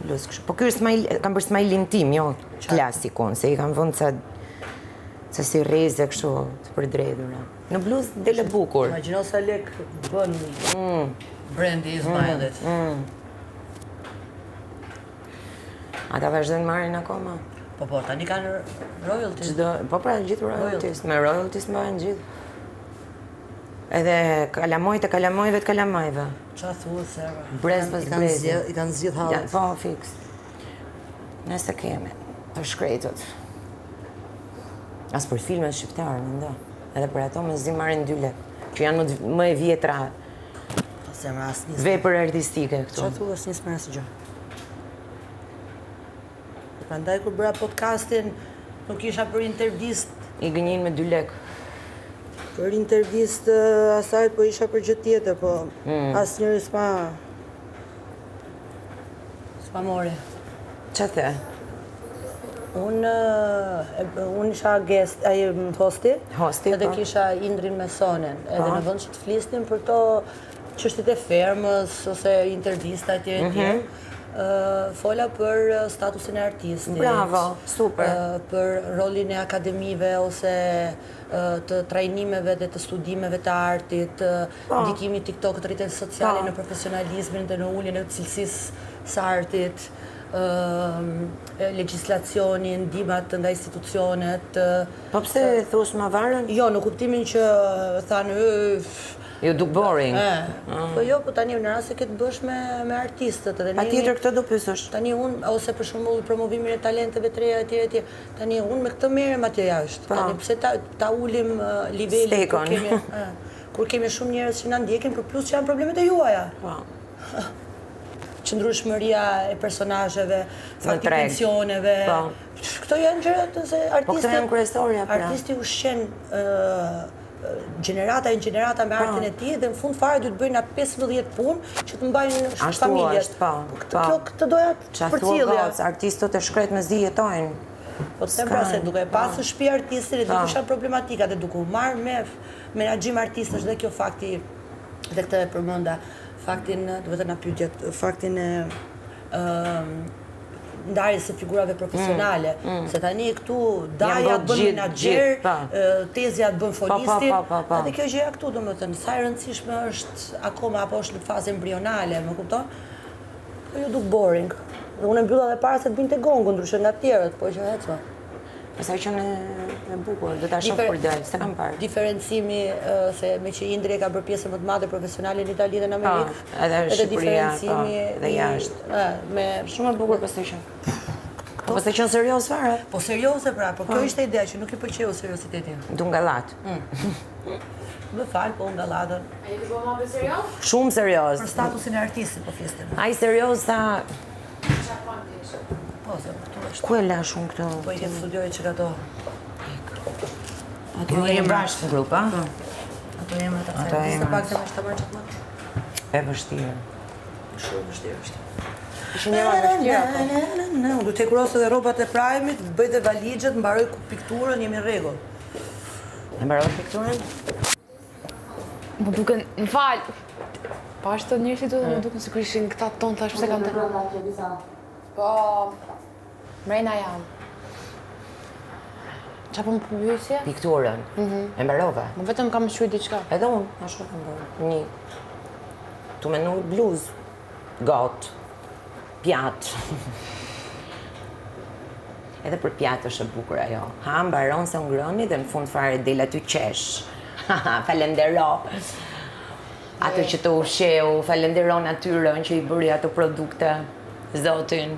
bluzë kështu. Po ky është kam bërë smajlin tim, jo klasikun, se i kam vënë ca si rreze kështu të përdredhura. Në bluzë dele bukur. Imagjino sa lek bën brendi i Smajlit. Ata vazhdojnë marrin akoma? Po, tani kanë royalties. Po pra, gjithë royalties. Me royalties mbajnë gjithë. Edhe kalamojt e kalamojve të kalamajve. Qa thua, Sera? Brez pas brezi. I kanë zgjidh hallet. Po, fix. Nëse kemi të shkretët. As për filmet shqiptarë, mendo. Edhe për ato me zi marrin 2 lek, që janë më e vjetra vepër artistike këtu. Qa thua, s'nis me asgjë. Prandaj kur bëra podcastin, nuk isha për intervist. I gënjin me 2 lek. Për intervist asaj, po isha për gjë tjetër, po asnjëri s'pa mori. Qa the? Unë isha guest, hosti, edhe kisha Indrin Mesonen, edhe në vend që të flisnim për to çështjet e fermës, ose intervista etj. Fola për statusin e artistit. Bravo, super. Për rolin e akademive ose të trajnimeve dhe të studimeve të artit, ndikimi TikTok të rrjetet sociale në profesionalizmin dhe në uljen e cilësisë së artit, legjislacionin, ndihmat ndaj institucionet. Po pse thosh ma varën? Jo, në kuptimin që thanë ju duk boring. Po jo, po tani në rast se ke të bësh me artistët. Patjetër këtë do pyesësh. Tani unë, ose për shembull promovimin e talenteve të reja etj. Tani unë me këtë merrem atje jashtë. Tani pse ta ulim nivelin kur kemi shumë njerëz që na ndjekin, për plus që janë problemet e juaja. Qëndrueshmëria e personazheve, fakti pensioneve. Këto janë gjërat se Po këto janë kryesorja. Artisti ushqen gjenerata e gjenerata me artin e tij dhe në fund fare duhet bëjnë atë 15 punë që të mbajnë familjet. Këtë doja të përcjellja. Artistët e shkret me zi jetojnë. Po të them pra se duke pasur shtëpi artistit, dhe kisha problematika dhe duke u marrë me menaxhim artistësh dhe kjo fakti, dhe këtë e përmenda, faktin, duhet të na pyetjet, faktin e ndarjes së figurave profesionale, se tani këtu Daja bën menaxher, Tezja bën folistin, edhe kjo gjëja këtu, domethënë, sa e rëndësishme është akoma apo është në fazë embrionale, më kupton? Po ju duk boring. Unë mbylla edhe para se të binte gongu, ndryshe nga të tjerët, po që ecë. Pastaj që e bukur, do ta shoh kur dal, s'e kam parë. Diferencimi se me që Indri ka bërë pjesë më të madhe profesionale në Itali dhe në Amerikë. Edhe diferencimi dhe jashtë. Shumë e bukur pastaj që. Po pastaj që serioz fare. Po serioze pra, po kjo ishte ideja që nuk i pëlqeu serioziteti. Dungallat. Më fal, po ungallatën. A jeti po më serioz? Shumë serioz. Për statusin e artistit po flisnim. Ai serioz sa Po, se këtu është. ku e la shumë këto? Po i ke studiojë që ato. Ato jemi bashkë në grup, a? Ato jemi ata. Ato jemi. Sa pak se më shtamar çat më. E vështirë. Shumë vështirë është. Ishin një vështirë apo? Du të kurosë edhe rrobat e prajmit, bëj dhe valixhet, mbaroj pikturën, jemi rregull. E mbaroj pikturën? Më duken, më fal. Pa ashtë të njerëzit do të më duken sikur ishin këta tonë tash pse kanë të. Po, mrena jam. Qa po më pyesje? Pikturën. E mbarova. Më vetëm kam shkruaj diçka. Edhe unë, ashtu kam bërë. Një. Tu menu bluzë. Got. Pjatë. Edhe për pjatë është e bukur ajo. Ha, mbaron se ngroni dhe në fund fare del aty qesh. Falendero. Ato që të ushqeu, falendero natyrën që i bëri ato produkte. Zotin.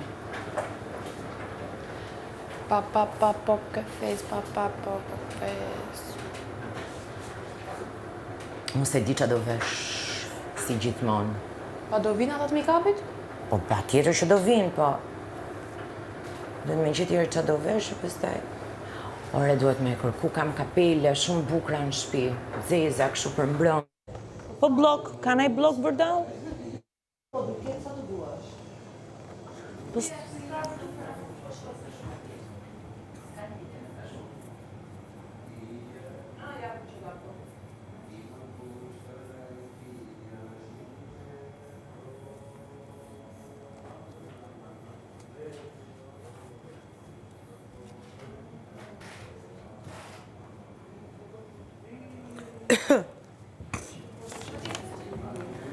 Poker face, poker face. Unë se di që do vesh si gjithmonë. Pa do vinë atat make-upit? Po pa tjetër që do vinë, po. Duhet me gjithë tjerë që do vesh, pëstaj. Ore, duhet me kërku, kam kapele shumë bukra në shtëpi. Zeza, kështu për mbrëm. Po blok, ka naj blok vërdall? Po, duke sa të duash.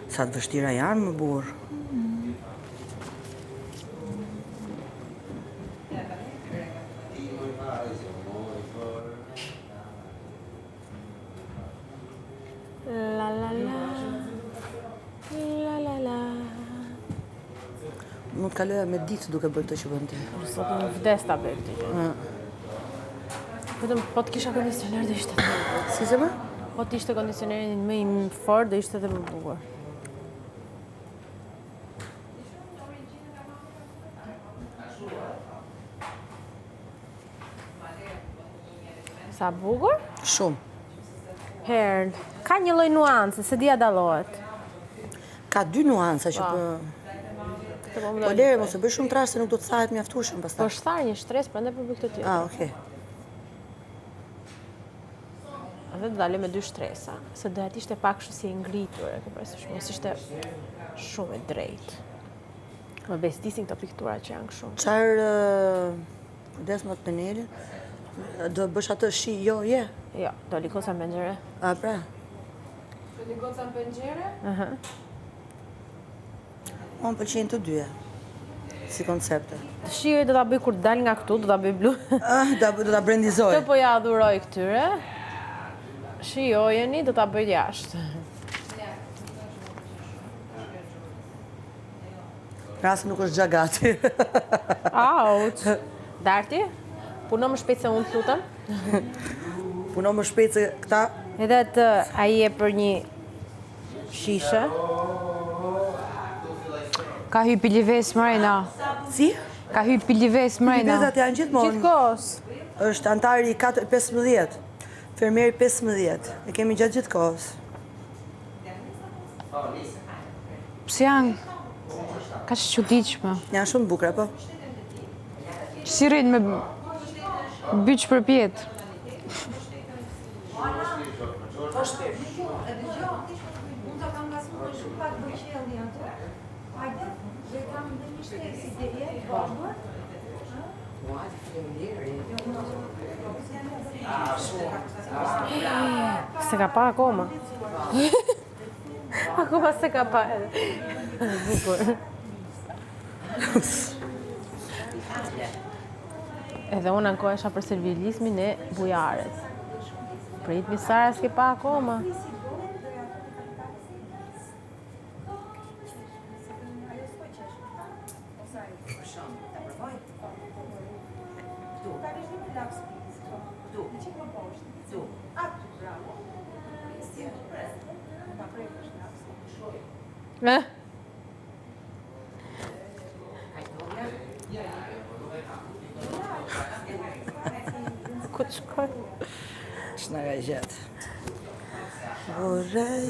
Sa të vështira janë, më burë. La la la. La la la. Mund të kaloja me ditë duke bërë të që bënd ti. Sot më vdes ta bëj këtë. Vetëm po të kisha kondicioner do ishte. Si se më? Po të ishte kondicionerin më i fort do ishte edhe më bukur. Sa bukur? Shumë. Herë, ka një lloj nuance, se dia dallohet. Ka dy nuanca që po... Po lere, mos e bëj shumë trash se nuk do të thahet mjaftueshëm pastaj. Po shtar një stres, prandaj po bëj këtë tjetër. Ah, okay. Edhe të dalë me dy shtresa, se dohet ishte pak kështu si e ngritur, e ke parasysh, mos ishte shumë e drejtë. Më besdisin këto piktura që janë kështu. Qarë kujdes më të penelin, do bësh atë shi, jo, je. Jo, do likosa në menxhere. A, pra. Do një goca në pengjere? Unë pëlqejnë të dyja, si koncepte. Shijoj do ta bëj kur dal nga këtu, do ta bëj blu. Do ta brendizoj. Këtë po ja adhuroj këtyre. Shijojeni, do ta bëj jashtë. Rasti nuk është gjagati. Auç. Darti? Puno më shpejt se unë, të lutem. Puno më shpejt se këta. Edhe të ai e për një shishe. Ka hyp i lives mrena. Si? Ka hyp i lives mrena. Livezat janë gjithmonë. Gjithkohës. Është antari 15. Fermieri 15. E kemi gjatë gjithë kohës. Pse janë ka çuditshme. Janë shumë bukra, po. Si rrin me byç për pjet. Se ka pa akoma. Akoma se ka pa edhe. Bukur. Edhe unë ankohesha për servilizmin e bujares. Prit Sara s'ke pa akoma. Ku të shkoj? Që nga gjetë. Vorrei